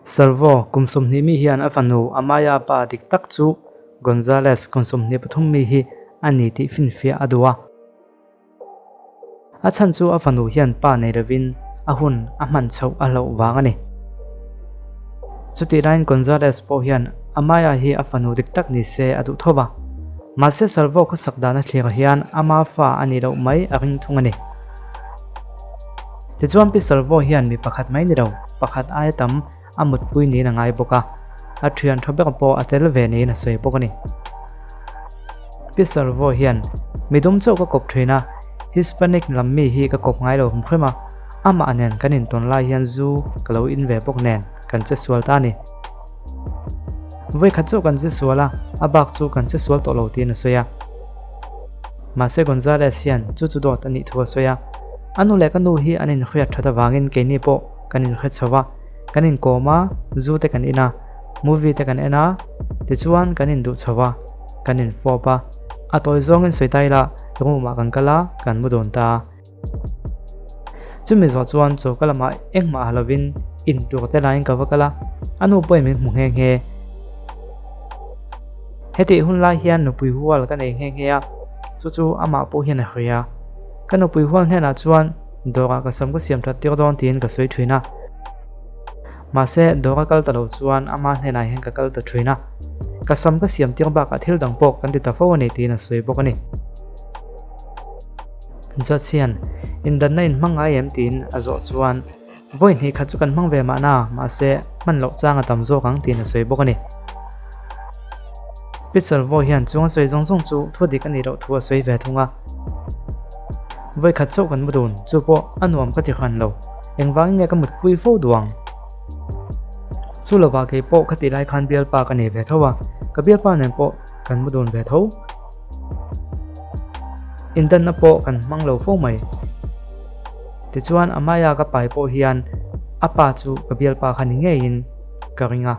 Salvo kumsum ni mi hian avanu amaya pa dik tak chu Gonzales kumsum ni pathum mi hi ani ti finfia adua achan chu avanu hian pa nei ravin ahun aman chho alo wangani chuti rain Gonzales po hian amaya hi avanu dik tak ni se adu thoba mase Salvo ko sakdana thlir hian ama fa ani ro mai aring thungani ti chuan pi Salvo hian mi pakhat mai ni ro pakhat ai tam amut pui ni na ngai boka a thian thobek po atel ve ni na sei bokani pi Salvo hian midum chau ka kop thina Hispanic lammi hi ka kop ngai lo humkhema ama anen kanin ton lai hian zu kalo in ve bok nen kan che sual ta ni voi khachu kan che suala abak chu kan che sual to lo ti na soya mase Gonzales hian chu chu dot ani thua soya anu le kanu hi anin khriat thada wangin ke ni po kanin khe chawa kanin koma zu te kan ina movie te kan ena ti chuan kanin du chawa kanin fopa atoi zong in soitai la ruma kan kala kan mudon ta chumi zo chuan chu kalama engma halovin in tu te lain ka wakala anu poi mi mu nge nge heti hun lai hian nu pui hual kan ei nge nge a chu chu ama po hian a hria kanu pui hual hena chuan dora ka sam ko siam that tir don tin ka soi thuina mase dora kal talo chuan ama hena hen ka kal ta thuina ka sam ka siam tir ba ka thil dang pok kan ti ta fo ni tin a soi bokani Jachian in the nine manga em tin azo chuan voin hi khachu kan mang ve ma na ma se man lo changa tam zo kang tin a soi bokani Pixel vo hian chuang soi zong zong chu thodi kan ni ro thua soi ve thunga voi khachu kan mudun chu po anuam ka ti khan lo engwang nge ka mut pui fo duang chu lova ke po khati lai khan bial pa ka ni ve thowa ka bial pa nen po kan mudun ve tho Indan na po kan manglo fo mai ti chuan amaya ka pai po hian apa chu kabial pa khani nge in karinga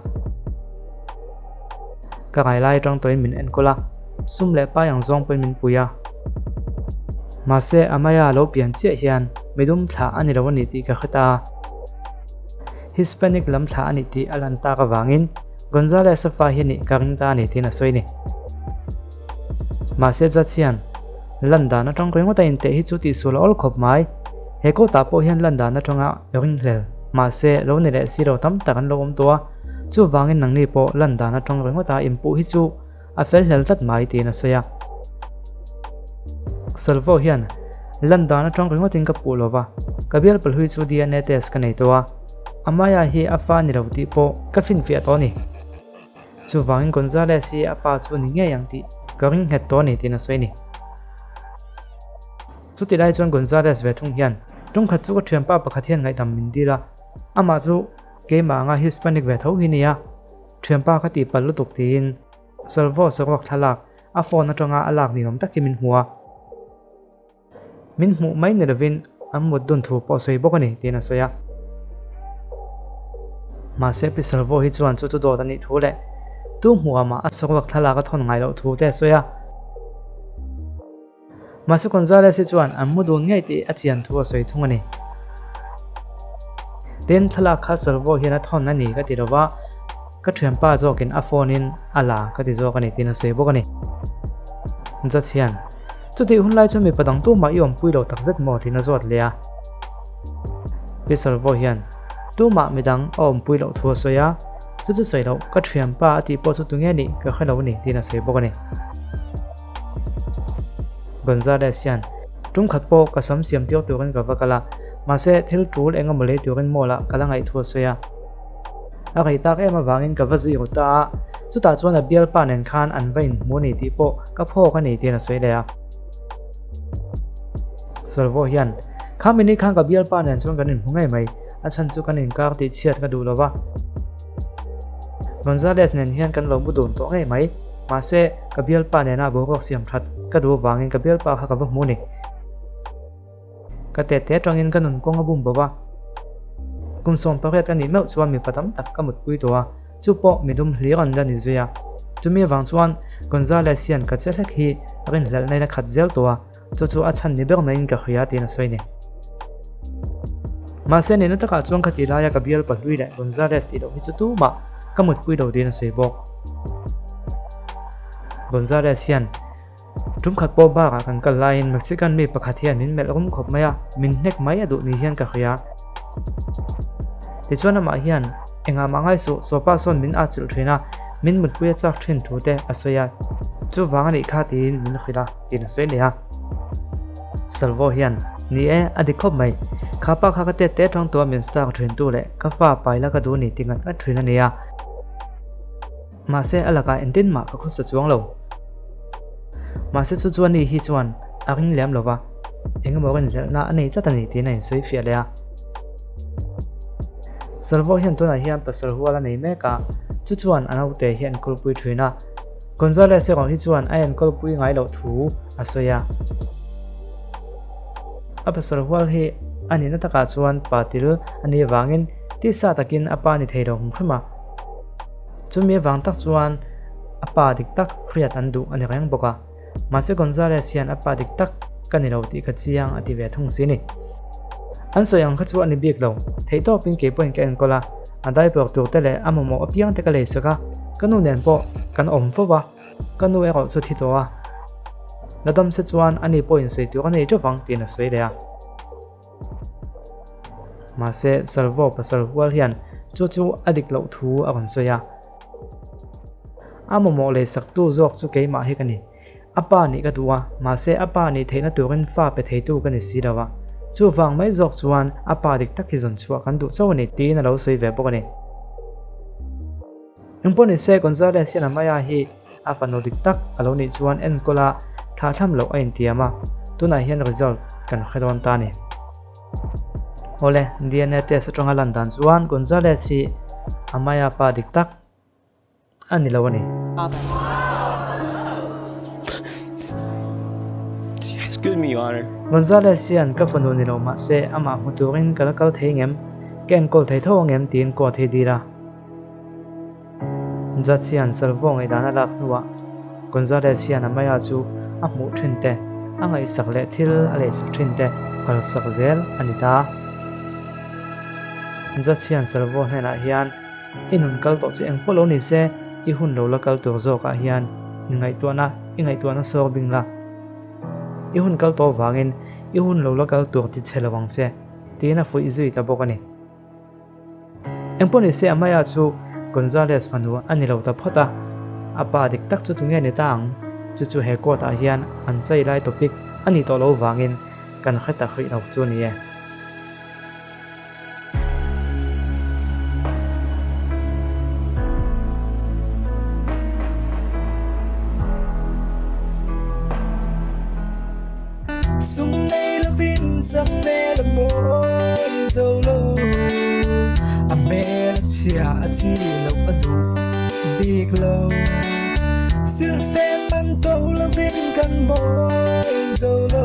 ka ngai lai tang toin min en kola sum le pa yang zong pe min puya mase amaya lo pian che hian midum thla ani ro ni ti ka khata Hispanic lam thla ani ti alanta ka wangin Gonzales fa hi ni karingta ni tina soini mase Jachian landa na tong kring ta in te hi chu ti sul ol khop mai he ko ta po hian landa na tonga ring hlel ma se lo ni le siro tam takan lo om to chu wangin nang ni po landa na tong ring ta impu hi chu a fel hlel tat mai ti na soya Salvo hian landa na tong ring tin ka pulova kabial pal hui chu DNA test ka nei to amaya hi afa ni ro ti po ka fin fi to ni chu wangin Gonzales hi apa chu ni nge yang ti ka ring het to ni ti na soi ni chuti lai chuan Gonzales ve thung hian tung khat chu ko thiam pa pakhat hian ngai tam min dira ama chu ke ma nga Hispanic ve tho hi nia thiam pa khati pal lutuk tin Salvo sawak thalak a phone atonga alak ni om taki min huwa min mu mai ne ravin amud dun thu po sei bokani tina soya ma se pi Salvo hi chuan chu chu do tani thu le tu huwa ma asawak thalaka thon ngai lo thu te soya Mase Gonzales chuan amudun ngai ti achian thua soi thungani den thala kha Salvo hian a thon ani ka ti rowa ka thiam pa jokin a phone in ala ka ti jokani tina sei bokani Jachian chuti hunlai chu mi padang tu ma yom puilo takzet mo thina zot lea pi Salvo hian tu ma midang om puilo thua soya chu chu sei lo ka thiam pa ti po chu tunge ni ka khalo ni tina sei bokani Gonzales hian tum khat po kasam siam tio turin ka wakala mase thil tul enga mole turin mola kalangai thua soya a gai tak ema wangin ka vazu yota chuta chuan a bial pa nen khan an vain moni ti po ka pho ka nei tina soilea Salvo hian khamini khan ka bial pa nen chuan kanin hungai mai a chan chu kanin kar ti chiat ka du lova Gonzales nen hian kan lo mudun to ngai mai mase kabial pa nena bokok siam that ka du wangin kabial pa kha ka ba muni ka te te tangin kanun konga bum bawa kum som paret kan ni meu chuan mi patam tak ka mut pui towa chupo midum hliran da ni zuya tumi wang chuan Gonzales hian ka chelek hi rin lal nei na khat zel towa chu chu a chan ni ber main ka khia ti na soine มาเส้นนี้นั่นตะกาจวงขัดอีลายกับเบียร์ปัดลุยแหละกอนซาเลสติดอกฮิจุตุมาก็หมดปุยดาวดีนเสยบอกกอนซาเลสยันทุ่มขัดปอบบ้ากันกันไลน์เม็กซิกันมีประคัดเฮียนินเมลกุมขบมายามินเน็กไม่ดูนี่เฮียนกับเฮียที่ชวนมาเฮียนเองอามังไงสุโซป้าซอนมินอาจิลทรีน่ามินหมดปุยจากเทรนทูเตอสยาจูวางอันอีกขาตีนมินขิดาตีนเสยเนี่ยซัลโวเฮียนนี่อดีตขบไม่ข้าป้าข้าก็เตะท้องตัวมินสตาร์เทรนตู้เลยก็ฟ้าไปแล้วก็ดูนี่ติงันก็เทรนเนี่ยมาเสอลากาอินตินมาก็คุสจวงเรามาเสจวนนี่ฮิจวนอากินเลี้ยมหรอวะเอ็งก็บอกกันน่าอันนี้จะตันนี่ตีนั่นสวยเฟียเลยอะซัลโวเฮียนตัวไหนเฮียนปัสสาวะแล้วนี่แม่กาจวนอันเอาเตะเฮียนกอลปุยทรีน่ากอนซาเลสของฮิจวนไอ้ยันกอลปุยไงเราถูอาศัยอับสรวัลเฮอันนี้นัตกาจวนปาติลอันนี้วางินที่ซาตะกินอปานิเทดงขึ้นมาจุมีวางตักจวนอปาดิกตักเครียดอันดูอันนี้ก็ยังบอกว่ามาเซกอนซาเลสยันอปาดิกตักกันนี่เราติกัจจียังอธิเวทงสินี่อันส่วนยังขัดจวนนี่เบียกเราเทโตเป็นเก็บเป็นแกนก็ละอันได้บอกตัวแต่ละอามโมอภิยังเตกเลยสักกันนู่นเดินปอกันอมฟัวกันนู่นเอก็สุดที่ตัวแล้วดมเสจวนอันนี้พออินสิตัวกันนี้จะฟังตีนสวยเลยอะมาเสซัลโวปัสสาวะเฮียนจู่อดีตเหล่าทูอันสวยอะอามโมเลยสักตู้จอกจู่เกยมาให้กันนี่อปานี่ก็ตัวมาเสอปานี่เทนตัวกันฟ้าไปเทตู้กันนี่สิดาวะจู่ฟังไม่จอกจวนอปาดิกตักที่จนชัวกันดูเจ้านี่ตีนเราสวยแบบปกันนี่ยังพอนี่เสกอนซาเลสยันมายาฮีอาฟันโนดิกตักอารมณ์นี่จวนเอ็นก็ละถ้าทำเราไอ้เตียมาตัวไหนเห็น result กันแค่ตอนตานี่โอเล่ DNA test ตรงกันดันจวนกอนซาเลสอามายาปาดิกตักอันนี้แล้วนี่ Excuse me, Your Honor. กอนซาเลสยันกับฟันโดนี่เรามาเซอามาหุตัวรินกันแล้วเทงเอ็มแกนกอลเทท่อเอ็มตีนกอดเทดีระจัดเสียนซัลโวงไอ้ดานาลักนัวกอนซาเลสยันอามายาจูอามูทรินเตอังไอสักเล็ทิลอะไรสักทรินเตอัลสักเซลอันนี้ตาจัดเสียนซัลโวงให้นาเฮียนอินุนกัลตัวเจงพอลนี่เซอีหุ่นเราละกัลตัวโจกเฮียนยังไงตัวน่ะโซบิงละอีหุ่นกัลตัววางินอีหุ่นเราละกัลตัวติดเชลวังเซตีน่ะฟุยซุยตาบอกกันนี่เอ็งพอนี่เซอามายาจูกอนซาเลสฟันดูอันนี้เราตาพอตาอาปาดิกตักจุดตรงนี้ในต่างจู่เฮโกตาเฮียนอันใจไล่ตัวปิกอันนี้ตัวเราวางินกันแค่ตะคริเราจูนี่Sum nay la bin sak me la mo zo lo a me la chia a chi lo a du big lo sil se man to la bin kan mo zo lo